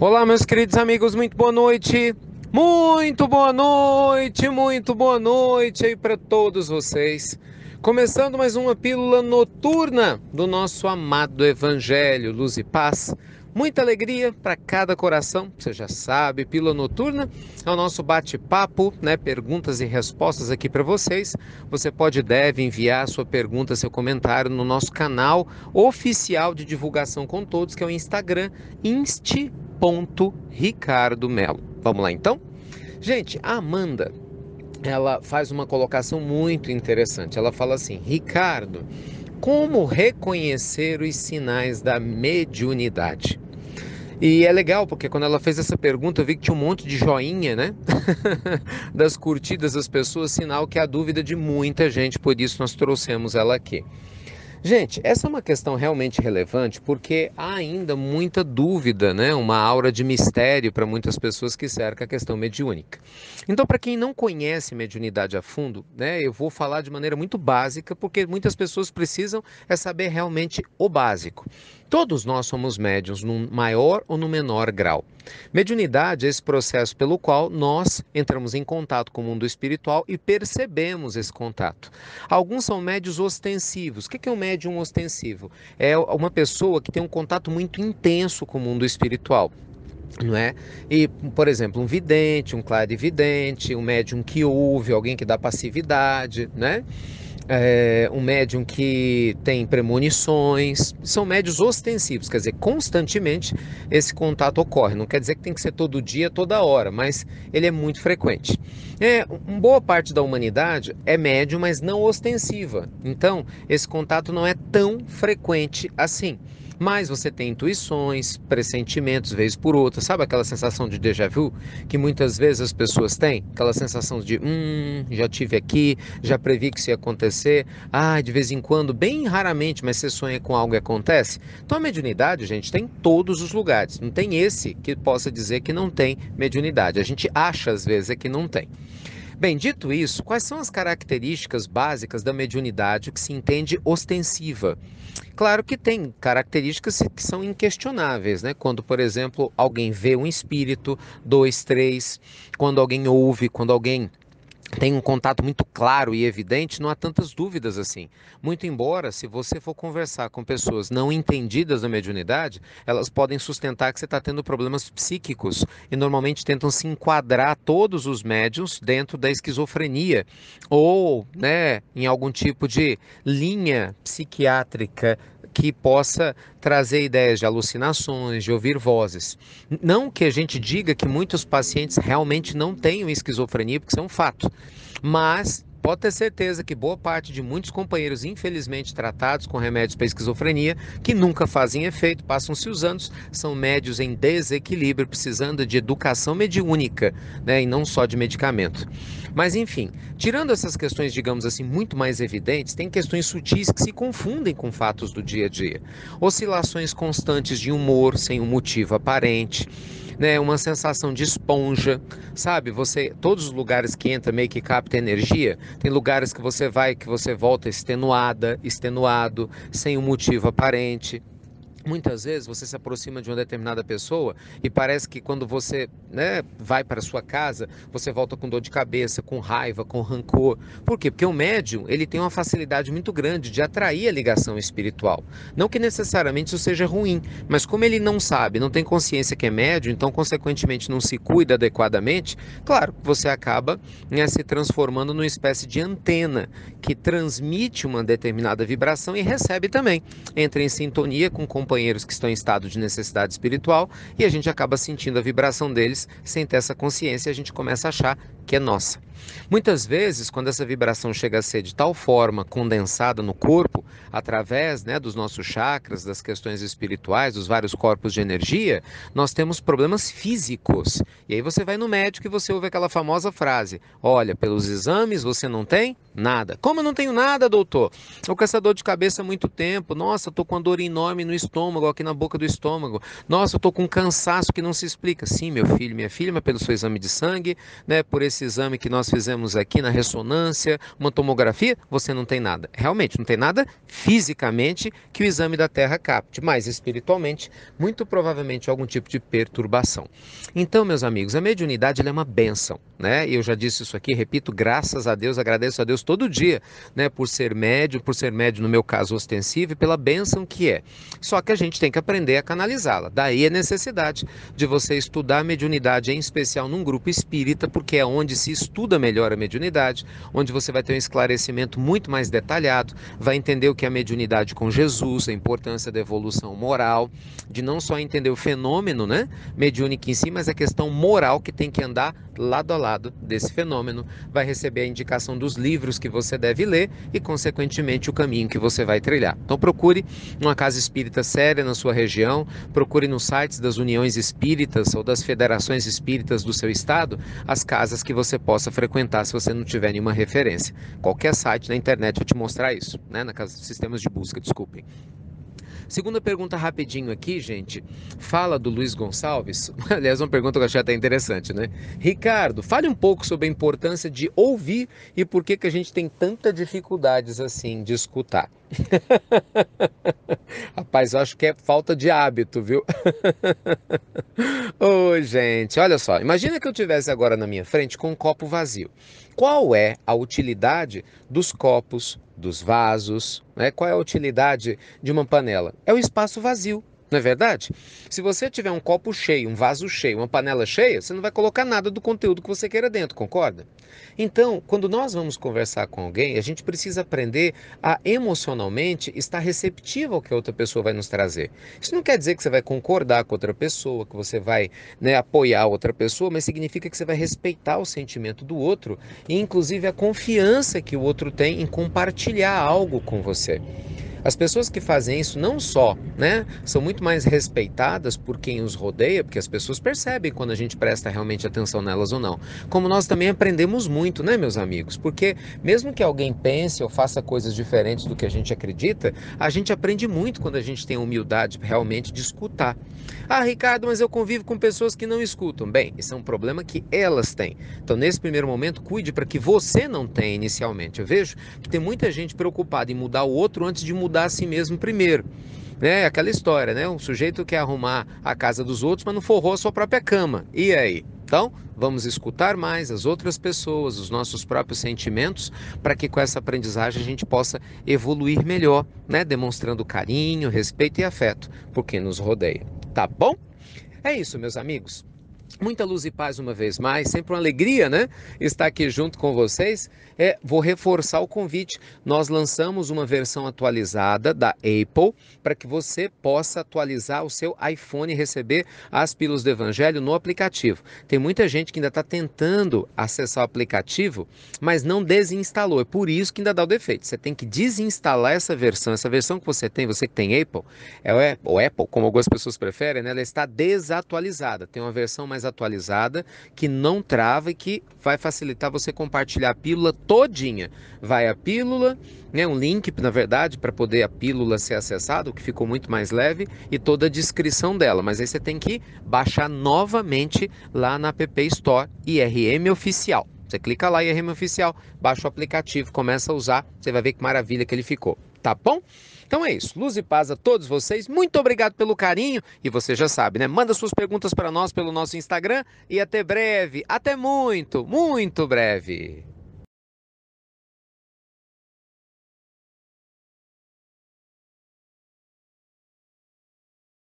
Olá, meus queridos amigos, muito boa noite. Muito boa noite, muito boa noite aí para todos vocês. Começando mais uma pílula noturna do nosso amado Evangelho, Luz e Paz. Muita alegria para cada coração, você já sabe, pílula noturna é o nosso bate-papo, né? Perguntas e respostas aqui para vocês. Você pode e deve enviar sua pergunta, seu comentário no nosso canal oficial de divulgação com todos, que é o Instagram, Ricardo Melo. Vamos lá então? Gente, a Amanda, ela faz uma colocação muito interessante. Ela fala assim: Ricardo, como reconhecer os sinais da mediunidade? E é legal, porque quando ela fez essa pergunta, eu vi que tinha um monte de joinha, né? Das curtidas das pessoas, sinal que há dúvida de muita gente, por isso nós trouxemos ela aqui. Gente, essa é uma questão realmente relevante porque há ainda muita dúvida, né? Uma aura de mistério para muitas pessoas que cerca a questão mediúnica. Então, para quem não conhece mediunidade a fundo, né, eu vou falar de maneira muito básica porque muitas pessoas precisam saber realmente o básico. Todos nós somos médiuns, num maior ou no menor grau. Mediunidade é esse processo pelo qual nós entramos em contato com o mundo espiritual e percebemos esse contato. Alguns são médiuns ostensivos. O que é um médium ostensivo? É uma pessoa que tem um contato muito intenso com o mundo espiritual. Não é? E, por exemplo, um vidente, um clarividente, um médium que ouve, alguém que dá passividade, né? Um médium que tem premonições, são médios ostensivos, quer dizer, constantemente esse contato ocorre. Não quer dizer que tem que ser todo dia, toda hora, mas ele é muito frequente. Uma boa parte da humanidade é médium, mas não ostensiva. Então, esse contato não é tão frequente assim. Mas você tem intuições, pressentimentos, vez por outra. Sabe aquela sensação de déjà vu que muitas vezes as pessoas têm? Aquela sensação de, já tive aqui, já previ que isso ia acontecer. De vez em quando, bem raramente, mas você sonha com algo e acontece. Então a mediunidade, gente, tem em todos os lugares. Não tem esse que possa dizer que não tem mediunidade. A gente acha às vezes que não tem. Bem, dito isso, quais são as características básicas da mediunidade que se entende ostensiva? Claro que tem características que são inquestionáveis, né? Quando, por exemplo, alguém vê um espírito, dois, três, quando alguém ouve, quando alguém tem um contato muito claro e evidente, não há tantas dúvidas assim. Muito embora, se você for conversar com pessoas não entendidas da mediunidade, elas podem sustentar que você está tendo problemas psíquicos e normalmente tentam se enquadrar todos os médiuns dentro da esquizofrenia ou, né, em algum tipo de linha psiquiátrica que possa trazer ideias de alucinações, de ouvir vozes. Não que a gente diga que muitos pacientes realmente não tenham esquizofrenia, porque isso é um fato. Mas pode ter certeza que boa parte de muitos companheiros, infelizmente tratados com remédios para esquizofrenia, que nunca fazem efeito, passam-se os anos, são médios em desequilíbrio, precisando de educação mediúnica, né, e não só de medicamento. Mas enfim, tirando essas questões, digamos assim, muito mais evidentes, tem questões sutis que se confundem com fatos do dia a dia. Oscilações constantes de humor sem um motivo aparente, né, uma sensação de esponja, sabe? Todos os lugares que entra meio que capta energia, tem lugares que você vai, que você volta extenuada, extenuado, sem um motivo aparente. Muitas vezes você se aproxima de uma determinada pessoa e parece que quando você, né, vai para a sua casa, você volta com dor de cabeça, com raiva, com rancor. Por quê? Porque o médium, ele tem uma facilidade muito grande de atrair a ligação espiritual. Não que necessariamente isso seja ruim, mas como ele não sabe, não tem consciência que é médium, então consequentemente não se cuida adequadamente, claro, você acaba, né, se transformando numa espécie de antena que transmite uma determinada vibração e recebe também. Entra em sintonia com companheiros que estão em estado de necessidade espiritual e a gente acaba sentindo a vibração deles sem ter essa consciência e a gente começa a achar que é nossa. Muitas vezes, quando essa vibração chega a ser de tal forma condensada no corpo, através, né, dos nossos chakras, das questões espirituais, dos vários corpos de energia, nós temos problemas físicos. E aí você vai no médico e você ouve aquela famosa frase: olha, pelos exames você não tem nada. Como eu não tenho nada, doutor? Estou com essa dor de cabeça há muito tempo. Nossa, estou com uma dor enorme no estômago. estômago, aqui na boca do estômago. Nossa, eu tô com um cansaço que não se explica. Sim, meu filho, minha filha, mas pelo seu exame de sangue, né, por esse exame que nós fizemos aqui na ressonância, uma tomografia, você não tem nada. Realmente, não tem nada fisicamente que o exame da Terra capte, mas espiritualmente, muito provavelmente algum tipo de perturbação. Então, meus amigos, a mediunidade ela é uma bênção, né? E eu já disse isso aqui, repito, graças a Deus, agradeço a Deus todo dia, né, por ser médio no meu caso ostensivo, e pela bênção que é. Só que a gente tem que aprender a canalizá-la. Daí a necessidade de você estudar a mediunidade, em especial num grupo espírita, porque é onde se estuda melhor a mediunidade, onde você vai ter um esclarecimento muito mais detalhado, vai entender o que é a mediunidade com Jesus, a importância da evolução moral, de não só entender o fenômeno, né, mediúnico em si, mas a questão moral que tem que andar lado a lado desse fenômeno, vai receber a indicação dos livros que você deve ler e, consequentemente, o caminho que você vai trilhar. Então procure uma casa espírita séria na sua região, procure nos sites das uniões espíritas ou das federações espíritas do seu estado as casas que você possa frequentar se você não tiver nenhuma referência. Qualquer site na internet vai te mostrar isso, né? Na casa, sistemas de busca, desculpem. Segunda pergunta rapidinho aqui, gente. Fala do Luiz Gonçalves. Aliás, uma pergunta que eu achei até interessante, né? Ricardo, fale um pouco sobre a importância de ouvir e por que a gente tem tanta dificuldades assim de escutar. Rapaz, eu acho que é falta de hábito, viu? Ô, gente, olha só. Imagina que eu tivesse agora na minha frente com um copo vazio. Qual é a utilidade dos copos, dos vasos, né? Qual é a utilidade de uma panela? É o espaço vazio. Não é verdade? Se você tiver um copo cheio, um vaso cheio, uma panela cheia, você não vai colocar nada do conteúdo que você queira dentro, concorda? Então, quando nós vamos conversar com alguém, a gente precisa aprender a emocionalmente estar receptivo ao que a outra pessoa vai nos trazer. Isso não quer dizer que você vai concordar com outra pessoa, que você vai, né, apoiar outra pessoa, mas significa que você vai respeitar o sentimento do outro e, inclusive, a confiança que o outro tem em compartilhar algo com você. As pessoas que fazem isso não só, né, são muito mais respeitadas por quem os rodeia, porque as pessoas percebem quando a gente presta realmente atenção nelas ou não. Como nós também aprendemos muito, né, meus amigos? Porque mesmo que alguém pense ou faça coisas diferentes do que a gente acredita, a gente aprende muito quando a gente tem a humildade realmente de escutar. Ah, Ricardo, mas eu convivo com pessoas que não escutam. Bem, esse é um problema que elas têm. Então, nesse primeiro momento, cuide para que você não tenha inicialmente. Eu vejo que tem muita gente preocupada em mudar o outro antes de mudar a si mesmo primeiro. É aquela história, né? Um sujeito quer arrumar a casa dos outros, mas não forrou a sua própria cama. E aí? Então, vamos escutar mais as outras pessoas, os nossos próprios sentimentos, para que com essa aprendizagem a gente possa evoluir melhor, né? Demonstrando carinho, respeito e afeto por quem nos rodeia. Tá bom? É isso, meus amigos. Muita luz e paz uma vez mais, sempre uma alegria, né? Estar aqui junto com vocês. Vou reforçar o convite. Nós lançamos uma versão atualizada da Apple para que você possa atualizar o seu iPhone e receber as pílulas do Evangelho no aplicativo. Tem muita gente que ainda está tentando acessar o aplicativo, mas não desinstalou. É por isso que ainda dá o defeito. Você tem que desinstalar essa versão. Essa versão que você que tem Apple, ou Apple, como algumas pessoas preferem, né? Ela está desatualizada. Tem uma versão mais atualizada que não trava e que vai facilitar você compartilhar a pílula todinha. Vai a pílula, né, um link, na verdade, para poder a pílula ser acessada, o que ficou muito mais leve, e toda a descrição dela. Mas aí você tem que baixar novamente lá na App Store IRM Oficial. Você clica lá, IRM Oficial, baixa o aplicativo, começa a usar, você vai ver que maravilha que ele ficou. Tá bom? Então é isso. Luz e paz a todos vocês. Muito obrigado pelo carinho. E você já sabe, né? Manda suas perguntas para nós pelo nosso Instagram. E até breve. Até muito, muito breve.